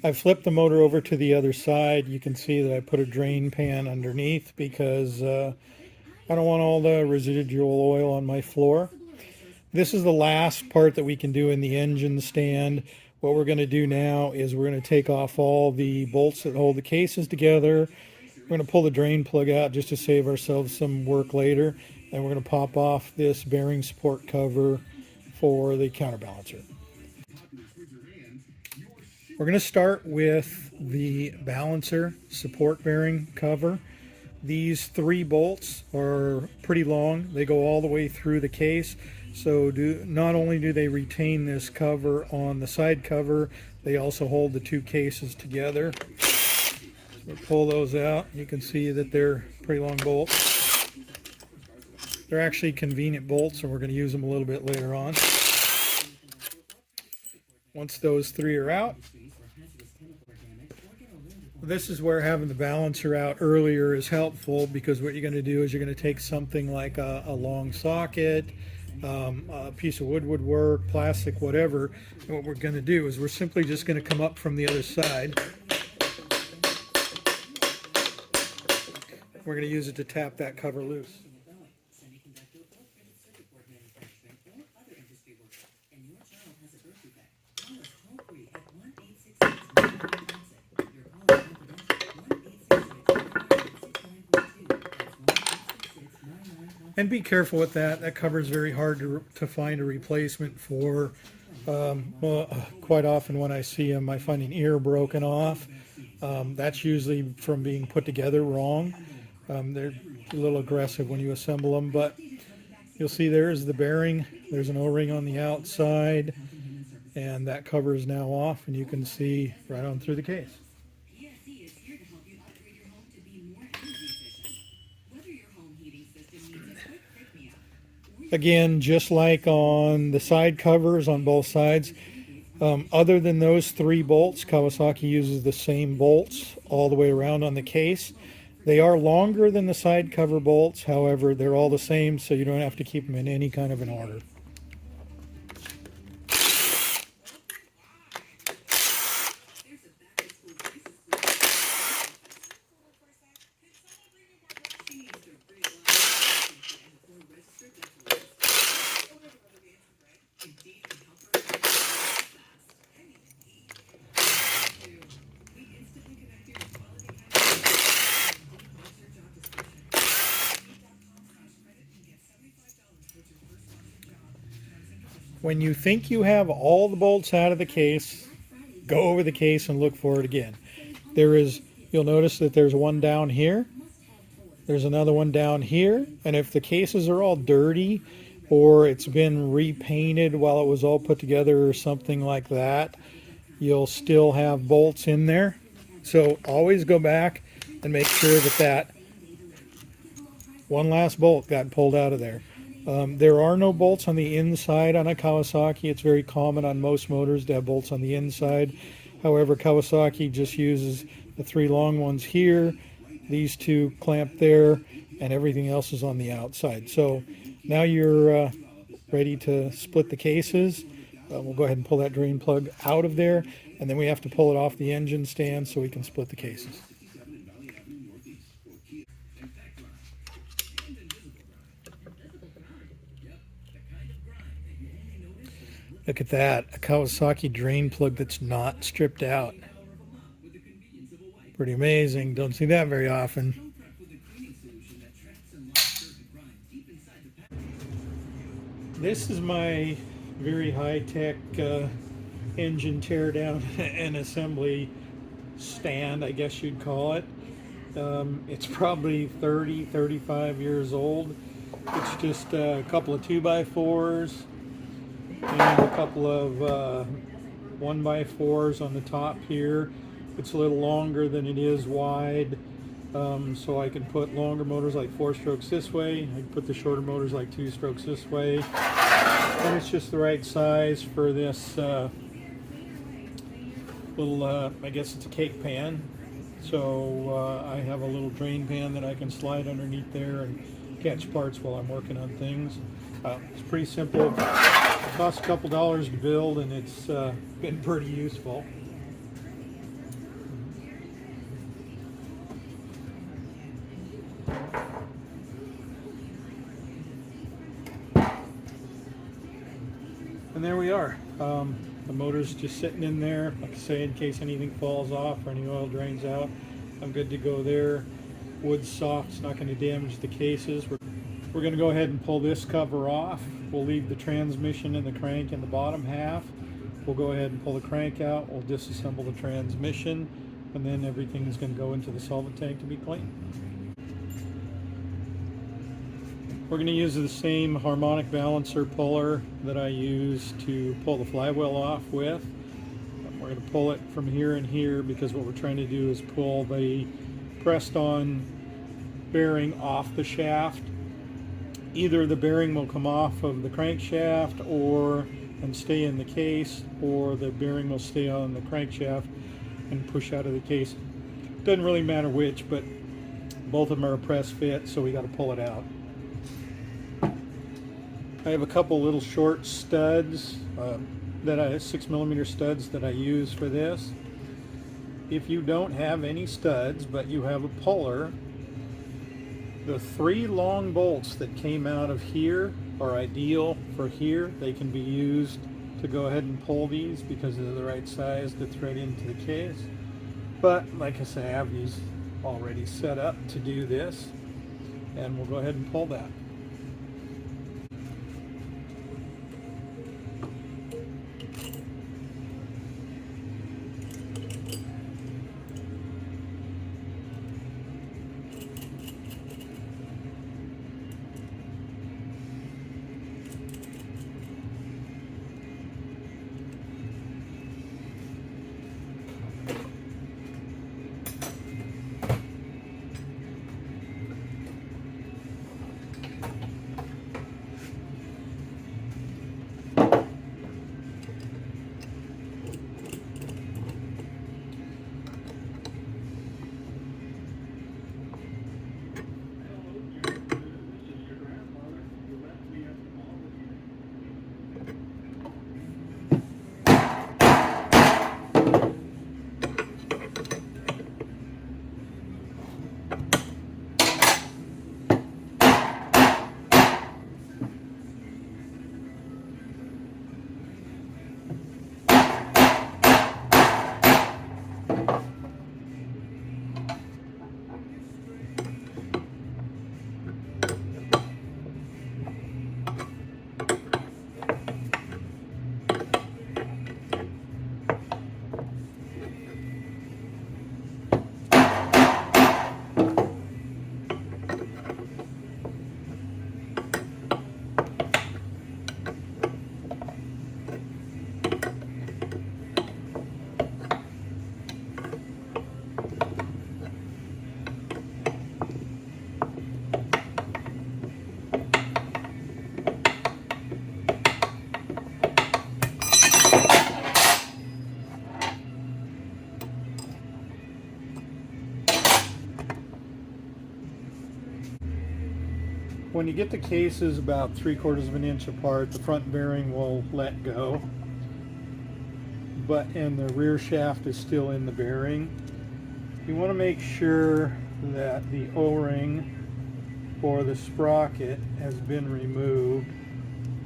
I flipped the motor over to the other side. You can see that I put a drain pan underneath because I don't want all the residual oil on my floor. This is the last part that we can do in the engine stand. What we're going to do now is we're going to take off all the bolts that hold the cases together. We're going to pull the drain plug out just to save ourselves some work later. And we're going to pop off this bearing support cover for the counterbalancer. We're going to start with the balancer support bearing cover. These 3 bolts are pretty long. They go all the way through the case. So not only do they retain this cover on the side cover, they also hold the 2 cases together. So we pull those out. You can see that they're pretty long bolts. They're actually convenient bolts, and we're going to use them a little bit later on. Once those 3 are out, this is where having the balancer out earlier is helpful, because what you're going to do is you're going to take something like a long socket, a piece of wood work, plastic, whatever. And what we're going to do is we're simply just going to come up from the other side. We're going to use it to tap that cover loose. And be careful with that. That cover is very hard to find a replacement for. Well, quite often when I see them, I find an ear broken off. That's usually from being put together wrong. They're a little aggressive when you assemble them, but you'll see there's the bearing. There's an O-ring on the outside, and that cover is now off, and you can see right on through the case. Again, just like on the side covers on both sides, other than those 3 bolts, Kawasaki uses the same bolts all the way around on the case. They are longer than the side cover bolts, however, they're all the same, so you don't have to keep them in any kind of an order. When you think you have all the bolts out of the case, go over the case and look for it again. You'll notice that there's one down here. There's another one down here. And if the cases are all dirty or it's been repainted while it was all put together or something like that, you'll still have bolts in there. So always go back and make sure that one last bolt got pulled out of there. There are no bolts on the inside on a Kawasaki. It's very common on most motors to have bolts on the inside. However, Kawasaki just uses the 3 long ones here, these 2 clamp there, and everything else is on the outside. So now you're ready to split the cases. We'll go ahead and pull that drain plug out of there, and then we have to pull it off the engine stand so we can split the cases. Look at that, a Kawasaki drain plug that's not stripped out. Pretty amazing, don't see that very often. This is my very high-tech engine teardown and assembly stand, I guess you'd call it. It's probably 35 years old. It's just a couple of 2x4s and a couple of 1x4s on the top here. It's a little longer than it is wide, so I can put longer motors like 4 strokes this way. I can put the shorter motors like 2 strokes this way. And it's just the right size for this little, I guess it's a cake pan. So I have a little drain pan that I can slide underneath there and catch parts while I'm working on things. It's pretty simple. It costs a couple dollars to build, and it's been pretty useful. And there we are. The motor's just sitting in there, like I say, in case anything falls off or any oil drains out. I'm good to go there. Wood's soft, it's not going to damage the cases. We're going to go ahead and pull this cover off. We'll leave the transmission and the crank in the bottom half. We'll go ahead and pull the crank out. We'll disassemble the transmission, and then everything is going to go into the solvent tank to be cleaned. We're going to use the same harmonic balancer puller that I use to pull the flywheel off with. We're going to pull it from here and here because what we're trying to do is pull the pressed on bearing off the shaft. Either the bearing will come off of the crankshaft and stay in the case, or the bearing will stay on the crankshaft and push out of the case. Doesn't really matter which, but both of them are a press fit, so we got to pull it out. I have a couple little short studs, 6mm studs that I use for this. If you don't have any studs, but you have a puller, the 3 long bolts that came out of here are ideal for here. They can be used to go ahead and pull these because they're the right size to thread into the case. But like I say, I have these already set up to do this, and we'll go ahead and pull that. When you get the cases about 3/4 of an inch apart, the front bearing will let go, and the rear shaft is still in the bearing. You want to make sure that the O-ring or the sprocket has been removed,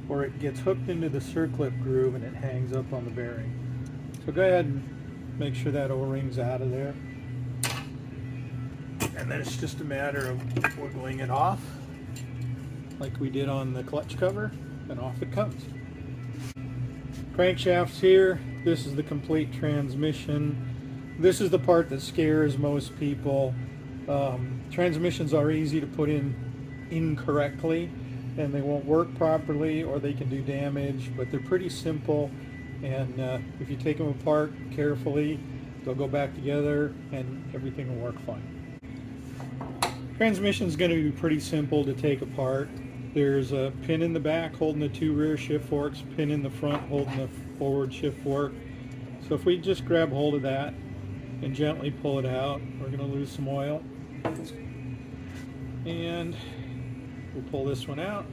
or it gets hooked into the circlip groove and it hangs up on the bearing. So go ahead and make sure that O-ring's out of there, and then it's just a matter of wiggling it off like we did on the clutch cover, and off it comes. Crankshaft's here. This is the complete transmission. This is the part that scares most people. Transmissions are easy to put in incorrectly, and they won't work properly, or they can do damage, but they're pretty simple, and if you take them apart carefully, they'll go back together and everything will work fine. Transmission is going to be pretty simple to take apart. There's a pin in the back holding the 2 rear shift forks, pin in the front holding the forward shift fork. So if we just grab hold of that and gently pull it out, we're going to lose some oil. And we'll pull this one out.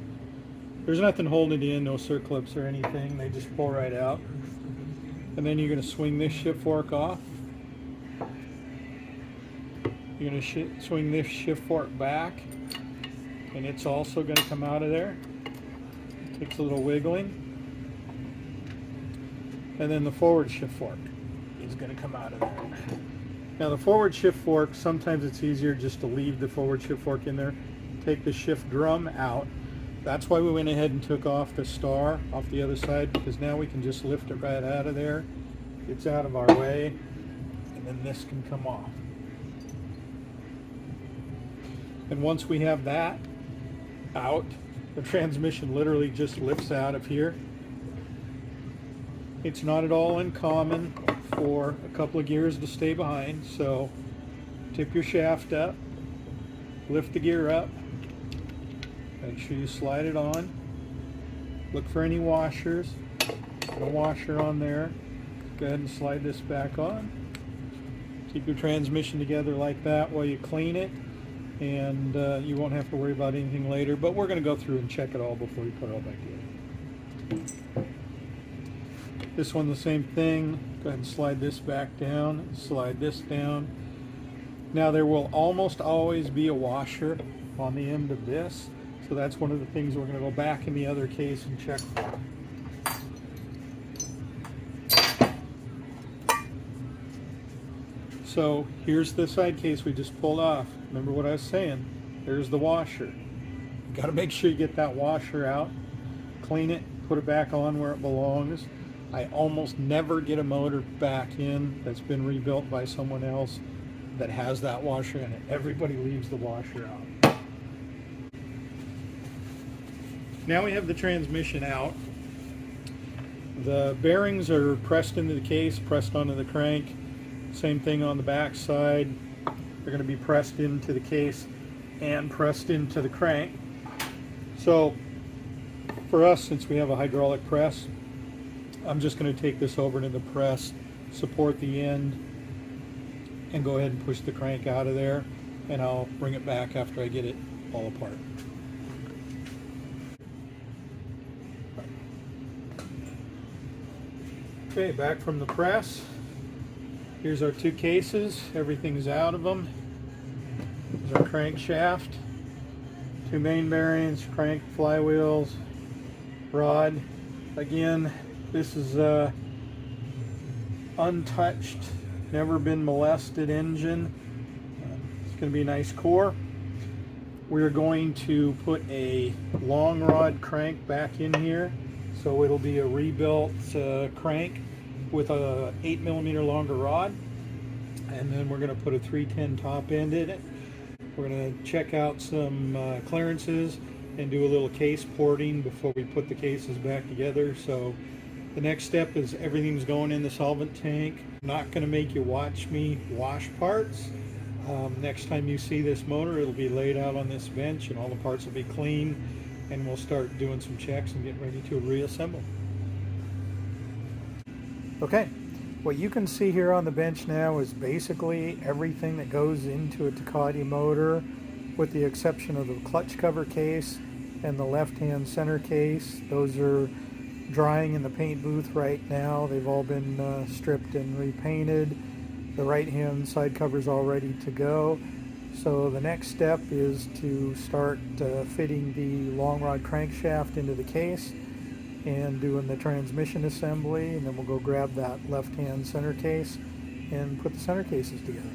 There's nothing holding it in, no circlips or anything. They just pull right out. And then you're going to swing this shift fork off. You're going to swing this shift fork back, and it's also going to come out of there. It takes a little wiggling. and then the forward shift fork is going to come out of there. Now the forward shift fork, sometimes it's easier just to leave the forward shift fork in there. Take the shift drum out. That's why we went ahead and took off the star off the other side, because now we can just lift it right out of there. It's out of our way, and then this can come off. And once we have that out, the transmission literally just lifts out of here. It's not at all uncommon for a couple of gears to stay behind, so tip your shaft up, lift the gear up, make sure you slide it on, look for any washers, put a washer on there, go ahead and slide this back on. Keep your transmission together like that while you clean it, and you won't have to worry about anything later, but we're going to go through and check it all before we put it all back together. This one the same thing. Go ahead and slide this back down, slide this down. Now there will almost always be a washer on the end of this, so that's one of the things we're going to go back in the other case and check for. So here's the side case we just pulled off. Remember what I was saying? There's the washer. You got to make sure you get that washer out, clean it, put it back on where it belongs. I almost never get a motor back in that's been rebuilt by someone else that has that washer in it. Everybody leaves the washer out. Now we have the transmission out. The bearings are pressed into the case, pressed onto the crank. Same thing on the back side. They're going to be pressed into the case and pressed into the crank. So for us, since we have a hydraulic press, I'm just going to take this over into the press, support the end, and go ahead and push the crank out of there, and I'll bring it back after I get it all apart. Okay, back from the press. Here's our two cases. Everything's out of them. Here's our crankshaft, two main bearings, crank, flywheels, rod. Again, this is a untouched, never been molested engine. It's going to be a nice core. We're going to put a long rod crank back in here, so it'll be a rebuilt crank with a 8mm longer rod, and then we're going to put a 310 top end in it. We're going to check out some clearances and do a little case porting before we put the cases back together. So the next step is everything's going in the solvent tank. I'm not going to make you watch me wash parts. Next time you see this motor, it'll be laid out on this bench and all the parts will be clean, and we'll start doing some checks and get ready to reassemble. Okay, what you can see here on the bench now is basically everything that goes into a Tecate motor, with the exception of the clutch cover case and the left-hand center case. Those are drying in the paint booth right now. They've all been stripped and repainted. The right-hand side cover is all ready to go. So the next step is to start fitting the long rod crankshaft into the case and doing the transmission assembly, and then we'll go grab that left-hand center case and put the center cases together.